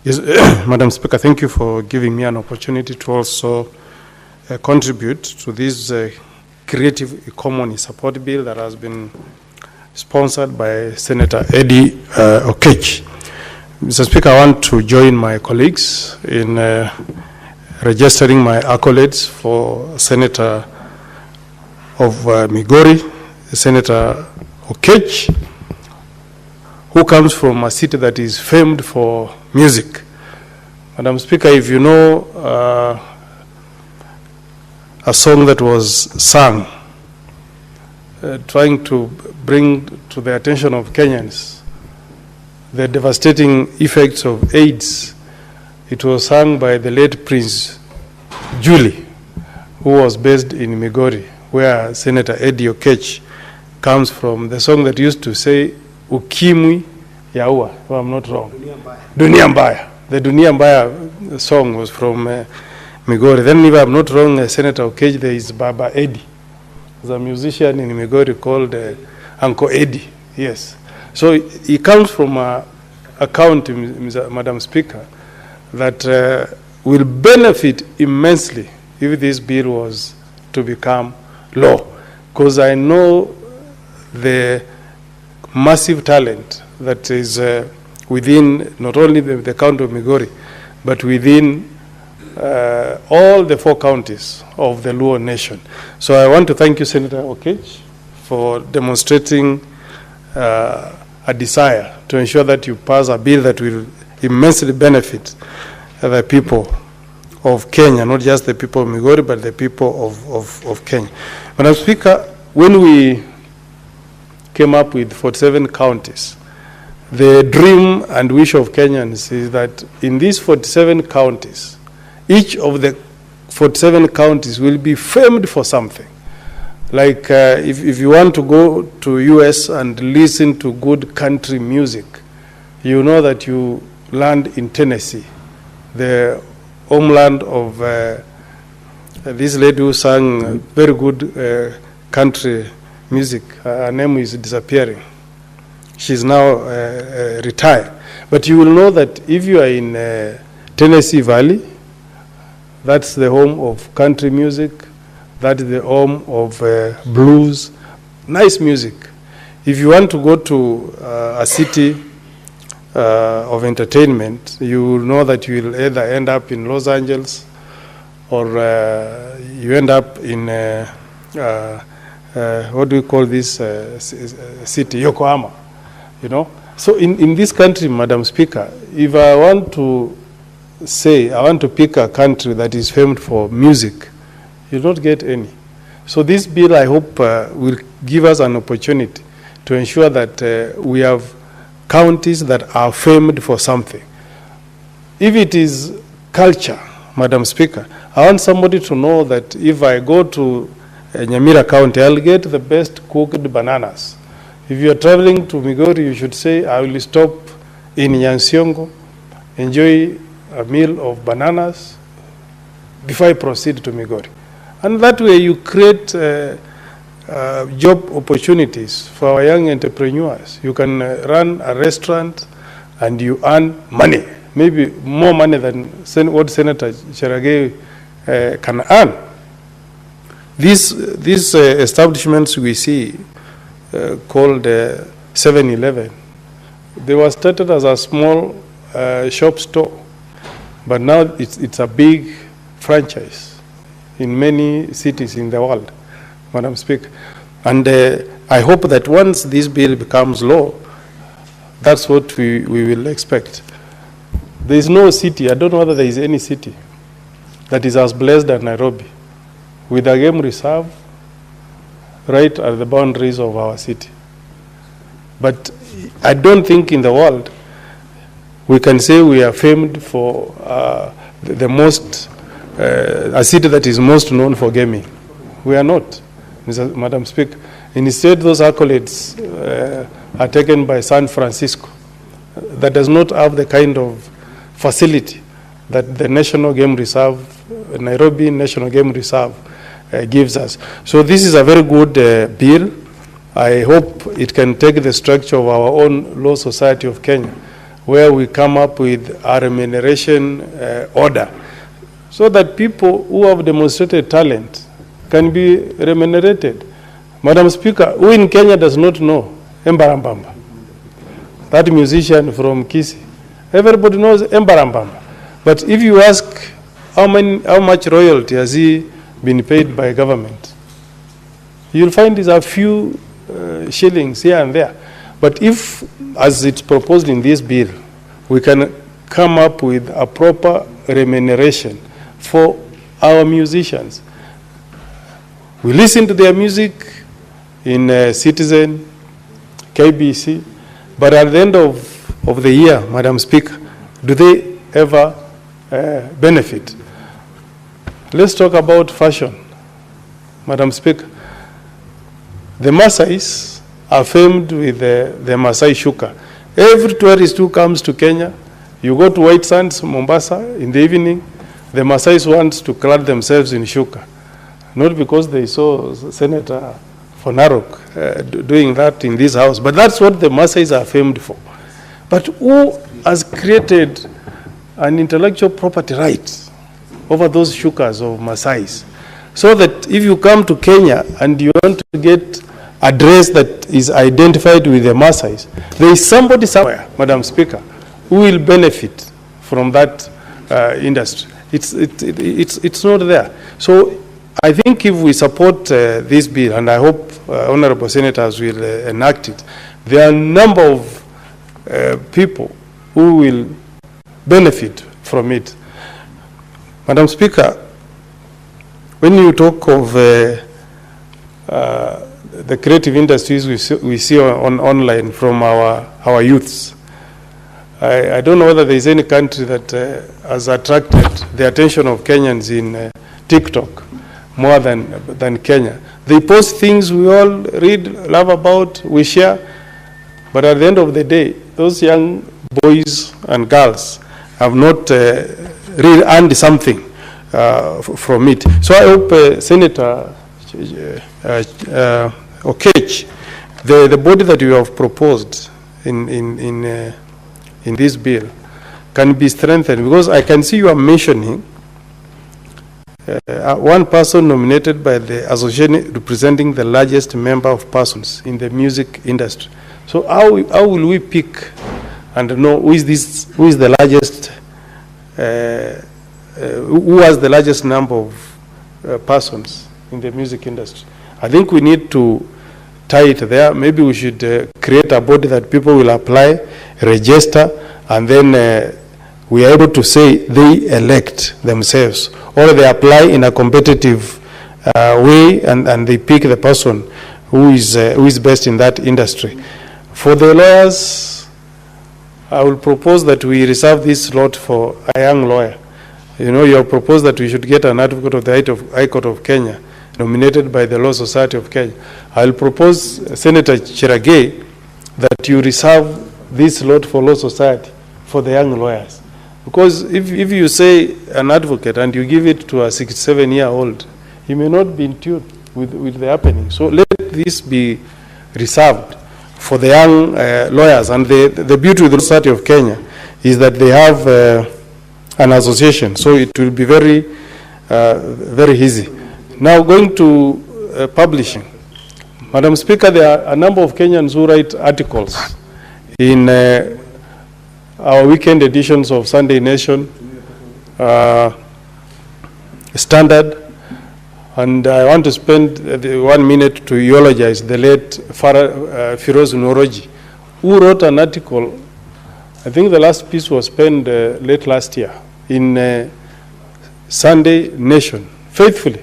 Yes, Madam Speaker, thank you for giving me an opportunity to also contribute to this creative economy support bill that has been sponsored by Senator Eddie Okech. Mr. Speaker, I want to join my colleagues in registering my accolades for Senator of Migori, Senator Okech, who comes from a city that is famed for music. Madam Speaker, if you know a song that was sung trying to bring to the attention of Kenyans the devastating effects of AIDS, it was sung by the late Prince Julie, who was based in Migori, where Senator Eddie Okech comes from. The song that used to say, Ukimwi Yaua, if I'm not wrong. Dunia Mbaya. The Dunia Mbaya song was from Migori. Then, if I'm not wrong, Senator Okech, there is Baba Eddie. There's a musician in Migori called Uncle Eddie. Yes. So he comes from a county, Madam Speaker, that will benefit immensely if this bill was to become law. Because I know the massive talent that is within not only the county of Migori, but within all the 4 counties of the Luo nation. So I want to thank you, Senator Okech, for demonstrating a desire to ensure that you pass a bill that will immensely benefit the people of Kenya, not just the people of Migori, but the people of Kenya. Madam Speaker, when we came up with 47 counties, the dream and wish of Kenyans is that in these 47 counties, each of the 47 counties will be famed for something. Like if you want to go to US and listen to good country music, you know that you land in Tennessee, the homeland of this lady who sang very good country music. Her name is disappearing. She's now retired. But you will know that if you are in Tennessee Valley, that's the home of country music. That is the home of blues, nice music. If you want to go to a city of entertainment, you will know that you will either end up in Los Angeles or you end up in, what do we call this city, Yokohama, you know. So in this country, Madam Speaker, if I want to say, I want to pick a country that is famed for music, you don't get any. So this bill, I hope, will give us an opportunity to ensure that we have counties that are famed for something. If it is culture, Madam Speaker, I want somebody to know that if I go to Nyamira County, I'll get the best cooked bananas. If you're traveling to Migori, you should say, I will stop in Nyansiongo, enjoy a meal of bananas before I proceed to Migori. And that way you create job opportunities for our young entrepreneurs. You can run a restaurant and you earn money, maybe more money than what Senator Cherargei can earn. These establishments we see called 7-Eleven, they were started as a small shop store, but now it's a big franchise in many cities in the world, Madam Speaker. And I hope that once this bill becomes law, that's what we will expect. There is no city, I don't know whether there is any city, that is as blessed as Nairobi, with a game reserve right at the boundaries of our city. But I don't think in the world we can say we are famed for the most, a city that is most known for gaming. We are not, Madam Speaker. Instead, those accolades are taken by San Francisco, that does not have the kind of facility that the National Game Reserve, Nairobi National Game Reserve, gives us. So this is a very good bill. I hope it can take the structure of our own law society of Kenya where we come up with a remuneration order so that people who have demonstrated talent can be remunerated. Madam Speaker, who in Kenya does not know Embarambamba? That musician from Kisii. Everybody knows Embarambamba. But if you ask how much royalty has he been paid by government, you'll find it's a few shillings here and there. But if, as it's proposed in this bill, we can come up with a proper remuneration for our musicians. We listen to their music in Citizen, KBC, but at the end of the year, Madam Speaker, do they ever benefit? Let's talk about fashion, Madam Speaker. The Maasais are famed with the Maasai shuka. Every tourist who comes to Kenya, you go to White Sands, Mombasa, in the evening, the Maasais want to clad themselves in shuka. Not because they saw Senator Fonarok doing that in this house, but that's what the Maasais are famed for. But who has created an intellectual property right over those shukas of Maasais? So that if you come to Kenya and you want to get a dress that is identified with the Maasais, there is somebody somewhere, Madam Speaker, who will benefit from that industry. It's not there. So I think if we support this bill, and I hope honorable senators will enact it, there are a number of people who will benefit from it. Madam Speaker, when you talk of the creative industries we see online from our youths, I don't know whether there is any country that has attracted the attention of Kenyans in TikTok more than Kenya. They post things we all read, love about, we share, but at the end of the day, those young boys and girls have not really earned something from it. So I hope Senator Okech, the body that you have proposed in this bill can be strengthened, because I can see you are mentioning one person nominated by the association representing the largest member of persons in the music industry. So how will we pick and know who is the largest, who has the largest number of persons in the music industry? I think we need to tie it there. Maybe we should create a body that people will apply, register, and then we are able to say they elect themselves, or they apply in a competitive way, and they pick the person who is best in that industry. For the lawyers, I will propose that we reserve this slot for a young lawyer. You know, you have proposed that we should get an advocate of the High Court of Kenya, nominated by the Law Society of Kenya. I will propose, Senator Cherargei, that you reserve this slot for Law Society for the young lawyers. Because if you say an advocate and you give it to a 67-year-old, he may not be in tune with the happening. So let this be reserved for the young lawyers. And the beauty of the Law Society of Kenya is that they have an association, so it will be very, very easy. Now going to publishing. Madam Speaker, there are a number of Kenyans who write articles in our weekend editions of Sunday Nation, Standard, and I want to spend 1 minute to eulogize the late Firoz Noroji, who wrote an article. I think the last piece was penned late last year in Sunday Nation, faithfully,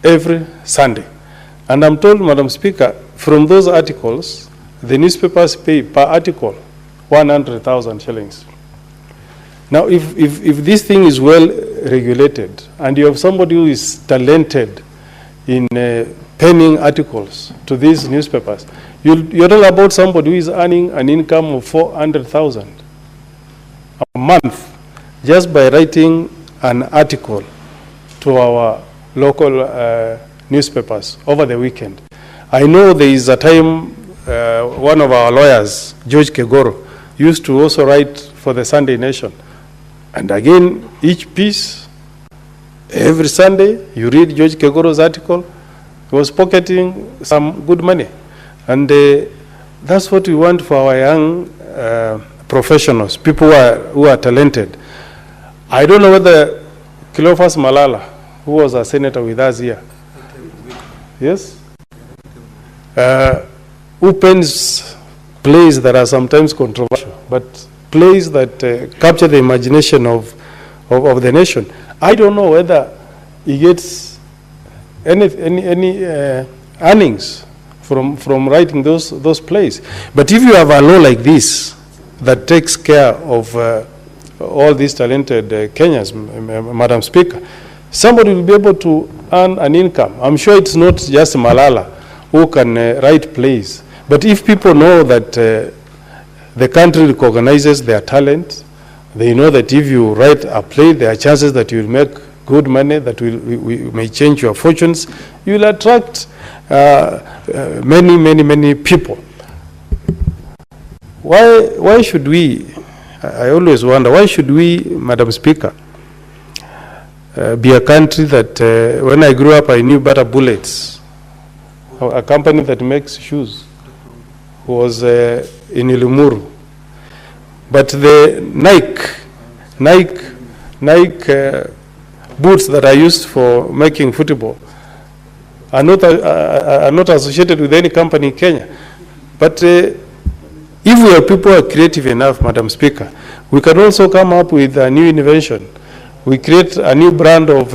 every Sunday. And I'm told, Madam Speaker, from those articles, the newspapers pay per article 100,000 shillings. Now, if this thing is well regulated, and you have somebody who is talented in penning articles to these newspapers, you're all about somebody who is earning an income of 400,000 a month just by writing an article to our local newspapers over the weekend. I know there is a time one of our lawyers, George Kegoro, used to also write for the Sunday Nation. And again, each piece, every Sunday, you read George Kegoro's article, he was pocketing some good money. And that's what we want for our young professionals, people who are talented. I don't know whether Cleophas Malala, who was a senator with us here, yes? Who pens plays that are sometimes controversial, but plays that capture the imagination of the nation. I don't know whether he gets any earnings from writing those plays. But if you have a law like this that takes care of all these talented Kenyans, Madam Speaker, somebody will be able to earn an income. I'm sure it's not just Malala who can write plays. But if people know that the country recognizes their talent, they know that if you write a play, there are chances that you will make good money, that we may change your fortunes, you will attract many people. Why should we, I always wonder, why should we, Madam Speaker, be a country that, when I grew up, I knew Butter Bullets, a company that makes shoes, was in Ilumuru. But the Nike boots that are used for making football are not associated with any company in Kenya. But if we are people who are creative enough, Madam Speaker, we can also come up with a new invention. We create a new brand of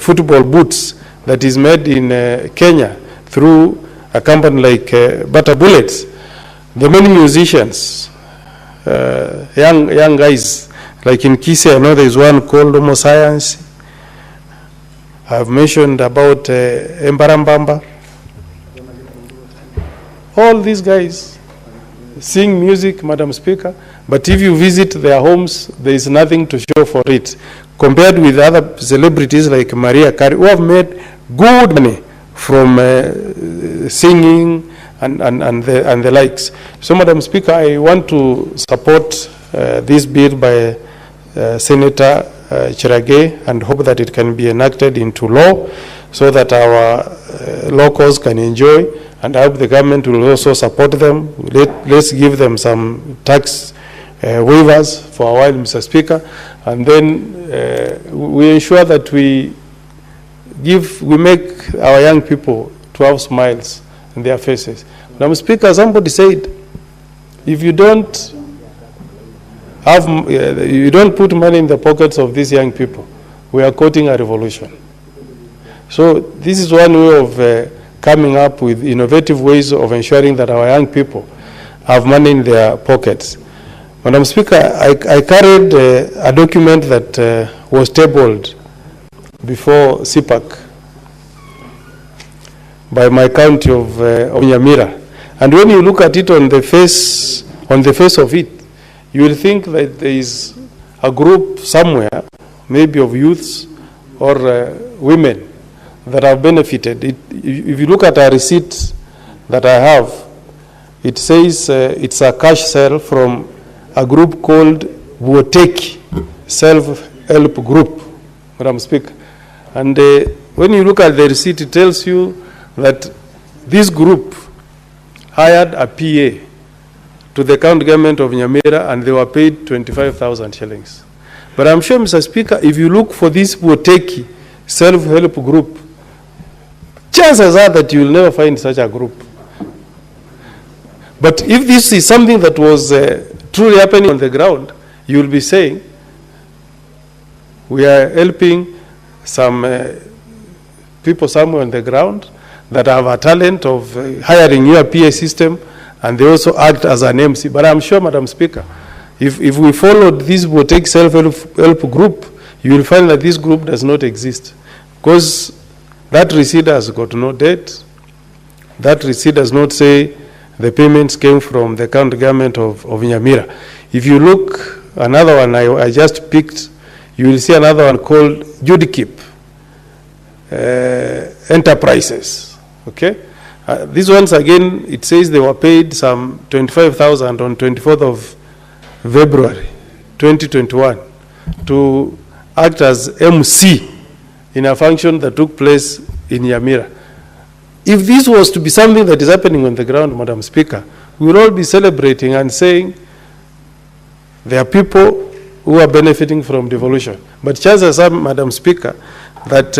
football boots that is made in Kenya through a company like Butter Bullets. The many musicians, young guys, like in Kisii, I know there is one called Homo Science. I've mentioned about Embarambamba. All these guys sing music, Madam Speaker, but if you visit their homes, there is nothing to show for it. Compared with other celebrities like Maria Carey, who have made good money from singing and the likes. So, Madam Speaker, I want to support this bill by Senator Cherage and hope that it can be enacted into law so that our locals can enjoy, and I hope the government will also support them. Let's give them some tax waivers for a while, Mr. Speaker, and then we ensure that we make our young people to have smiles in their faces. Madam Speaker, somebody said, if you don't put money in the pockets of these young people, we are courting a revolution. So this is one way of coming up with innovative ways of ensuring that our young people have money in their pockets. Madam Speaker, I carried a document that was tabled before CPAC by my county of Nyamira. And when you look at it on the face of it, you will think that there is a group somewhere, maybe of youths or women, that have benefited. If you look at a receipt that I have, it says it's a cash sale from a group called Woteki Self-Help Group, Madam Speaker. And when you look at the receipt, it tells you that this group hired a PA to the county government of Nyamira, and they were paid 25,000 shillings. But I'm sure, Mr. Speaker, if you look for this Woteki Self-Help Group, chances are that you will never find such a group. But if this is something that was truly happening on the ground, you will be saying, we are helping some people somewhere on the ground that have a talent of hiring your PA system, and they also act as an MC. But I'm sure, Madam Speaker, if we followed this Woteki Self-Help Group, you will find that this group does not exist, because that receipt has got no date. That receipt does not say the payments came from the county government of Nyamira. If you look, another one I just picked, you will see another one called Judikip Enterprises. Okay? These ones, again, it says they were paid some 25,000 on 24th of February 2021 to act as MC in a function that took place in Nyamira. If this was to be something that is happening on the ground, Madam Speaker, we will all be celebrating and saying there are people who are benefiting from devolution. But chances are, Madam Speaker, that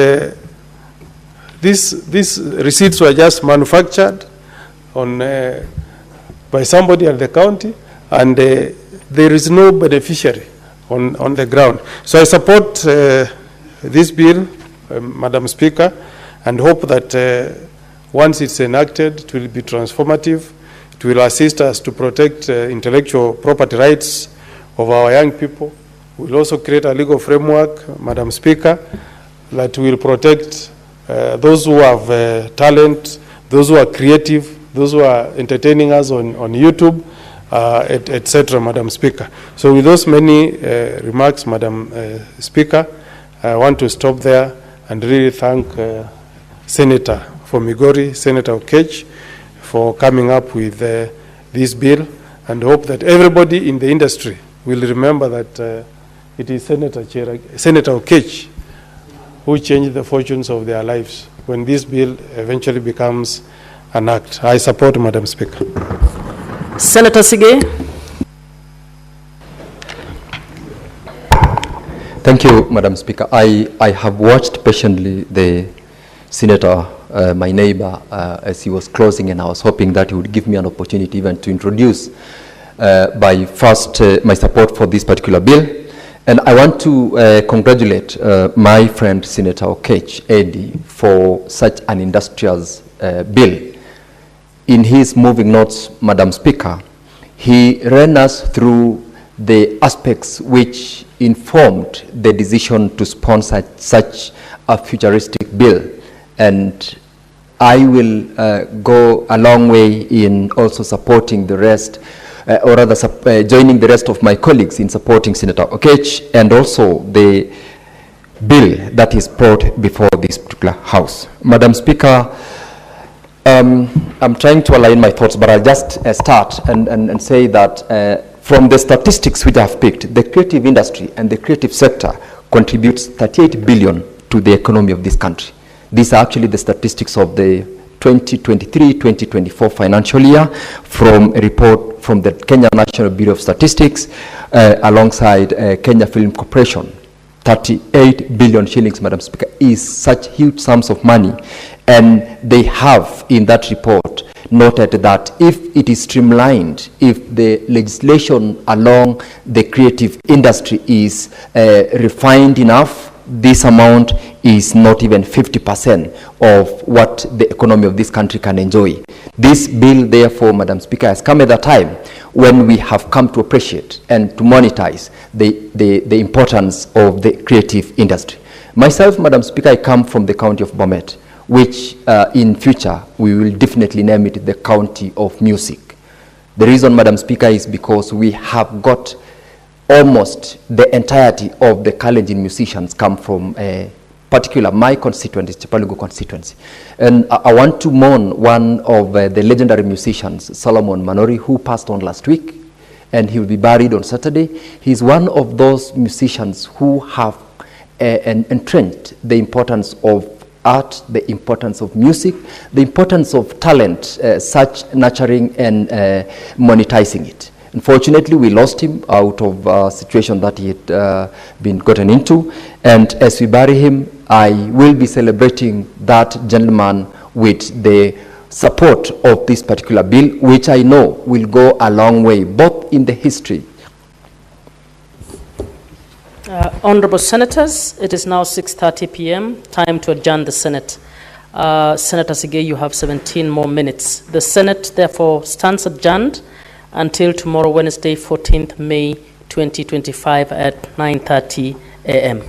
these receipts were just manufactured by somebody at the county, and there is no beneficiary on the ground. So I support this bill, Madam Speaker, and hope that once it's enacted, it will be transformative. It will assist us to protect intellectual property rights of our young people. We will also create a legal framework, Madam Speaker, that will protect those who have talent, those who are creative, those who are entertaining us on YouTube, etc., Madam Speaker. So with those many remarks, Madam Speaker, I want to stop there and really thank Senator from Migori, Senator Okech, for coming up with this bill, and hope that everybody in the industry will remember that it is Senator Okech who changed the fortunes of their lives when this bill eventually becomes an act. I support, Madam Speaker. Senator Sige. Thank you, Madam Speaker. I have watched patiently the Senator, my neighbor, as he was closing, and I was hoping that he would give me an opportunity even to introduce by first my support for this particular bill. And I want to congratulate my friend Senator Okech Eddie for such an industrious bill. In his moving notes, Madam Speaker, he ran us through the aspects which informed the decision to sponsor such a futuristic bill. And I will go a long way in also supporting the rest, or rather joining the rest of my colleagues in supporting Senator Okech and also the bill that is brought before this particular House. Madam Speaker, I'm trying to align my thoughts, but I'll just start and say that from the statistics which I have picked, the creative industry and the creative sector contributes 38 billion to the economy of this country. These are actually the statistics of the 2023-2024 financial year from a report from the Kenya National Bureau of Statistics alongside Kenya Film Corporation. 38 billion shillings, Madam Speaker, is such huge sums of money. And they have in that report noted that if it is streamlined, if the legislation along the creative industry is refined enough, this amount is not even 50% of what the economy of this country can enjoy. This bill, therefore, Madam Speaker, has come at a time when we have come to appreciate and to monetize the importance of the creative industry. Myself, Madam Speaker, I come from the county of Bomet, which in future we will definitely name it the county of music. The reason, Madam Speaker, is because we have got almost the entirety of the Kalenjin musicians come from my constituency, Chapalugu constituency. And I want to mourn one of the legendary musicians, Solomon Manori, who passed on last week, and he will be buried on Saturday. He's one of those musicians who have entrenched the importance of art, the importance of music, the importance of talent, such nurturing and monetizing it. Unfortunately, we lost him out of a situation that he had been gotten into. And as we bury him, I will be celebrating that gentleman with the support of this particular bill, which I know will go a long way, both in the history. Honorable Senators, it is now 6:30 p.m., time to adjourn the Senate. Senator Sige, you have 17 more minutes. The Senate, therefore, stands adjourned until tomorrow, Wednesday, 14th May 2025 at 9:30 a.m.